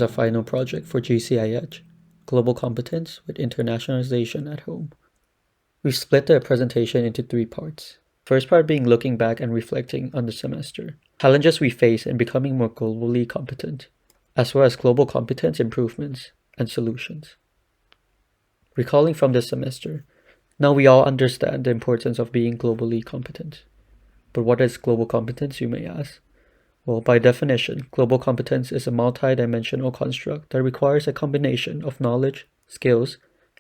is our final project for GCIH, Global Competence with Internationalization at Home. We've split the presentation into 3 parts. First part being looking back and reflecting on the semester, challenges we face in becoming more globally competent, as well as global competence improvements and solutions. Recalling from this semester, now we all understand the importance of being globally competent. But what is global competence, you may ask? Well, by definition, global competence is a multi-dimensional construct that requires a combination of knowledge, skills,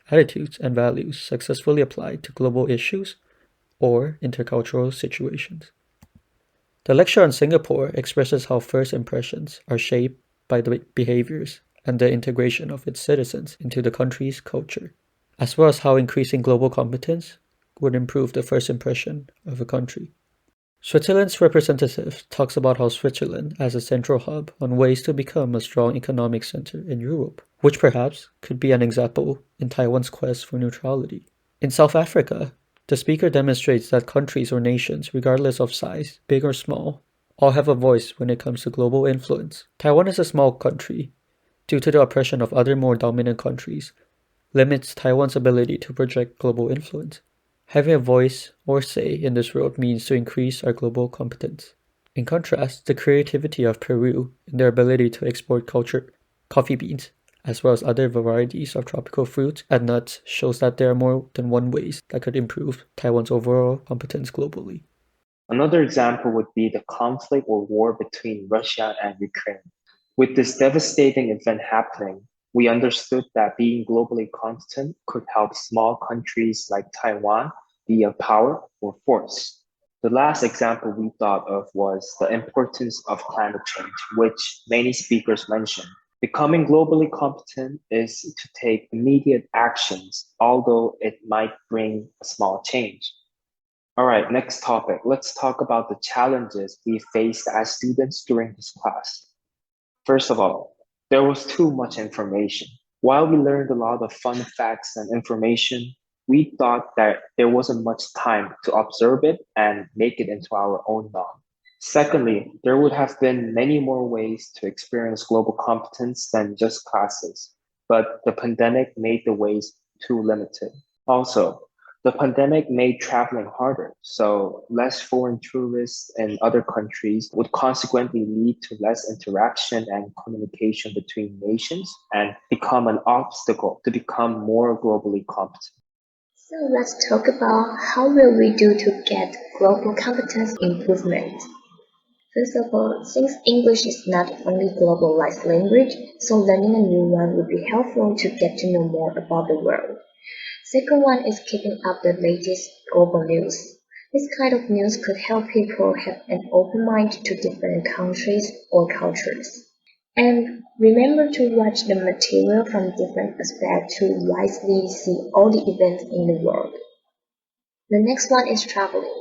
attitudes, and values successfully applied to global issues or intercultural situations. The lecture on Singapore expresses how first impressions are shaped by the behaviors and the integration of its citizens into the country's culture, as well as how increasing global competence would improve the first impression of a country. Switzerland's representative talks about how Switzerland as a central hub on ways to become a strong economic center in Europe, which perhaps could be an example in Taiwan's quest for neutrality. In South Africa, the speaker demonstrates that countries or nations, regardless of size, big or small, all have a voice when it comes to global influence. Taiwan is a small country, due to the oppression of other more dominant countries, limits Taiwan's ability to project global influence. Having a voice or say in this world means to increase our global competence. In contrast, the creativity of Peru in their ability to export cultured coffee beans, as well as other varieties of tropical fruits and nuts, shows that there are more than one ways that could improve Taiwan's overall competence globally. Another example would be the conflict or war between Russia and Ukraine. With this devastating event happening, we understood that being globally competent could help small countries like Taiwan be a power or force. The last example we thought of was the importance of climate change, which many speakers mentioned. Becoming globally competent is to take immediate actions, although it might bring a small change. All right, next topic. Let's talk about the challenges we faced as students during this class. First of all, there was too much information. While we learned a lot of fun facts and information, we thought that there wasn't much time to observe it and make it into our own knowledge. Secondly, there would have been many more ways to experience global competence than just classes, but the pandemic made the ways too limited. Also, the pandemic made traveling harder, so less foreign tourists in other countries would consequently lead to less interaction and communication between nations and become an obstacle to become more globally competent. So let's talk about how will we do to get global competence improvement. First of all, since English is not only globalized language, so learning a new one would be helpful to get to know more about the world. Second one is keeping up the latest global news. This kind of news could help people have an open mind to different countries or cultures. And remember to watch the material from different aspects to wisely see all the events in the world. The next one is traveling,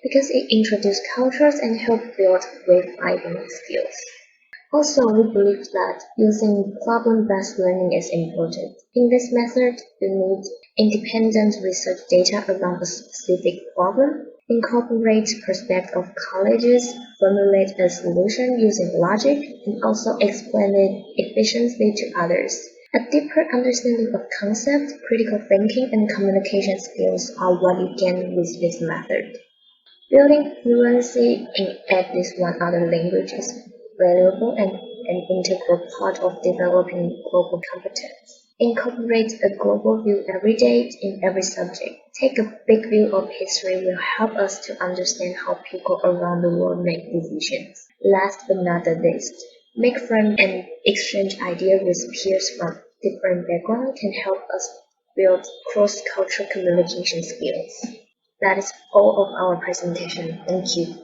because it introduces cultures and helps build wayfinding skills. Also, we believe that using problem-based learning is important. In this method, you need independent research data around a specific problem, incorporate perspective of colleges, formulate a solution using logic, and also explain it efficiently to others. A deeper understanding of concepts, critical thinking, and communication skills are what you gain with this method. Building fluency in at least one other language is valuable and an integral part of developing global competence. Incorporate a global view every day in every subject. Take a big view of history will help us to understand how people around the world make decisions. Last but not the least, make friends and exchange ideas with peers from different backgrounds can help us build cross-cultural communication skills. That is all of our presentation. Thank you.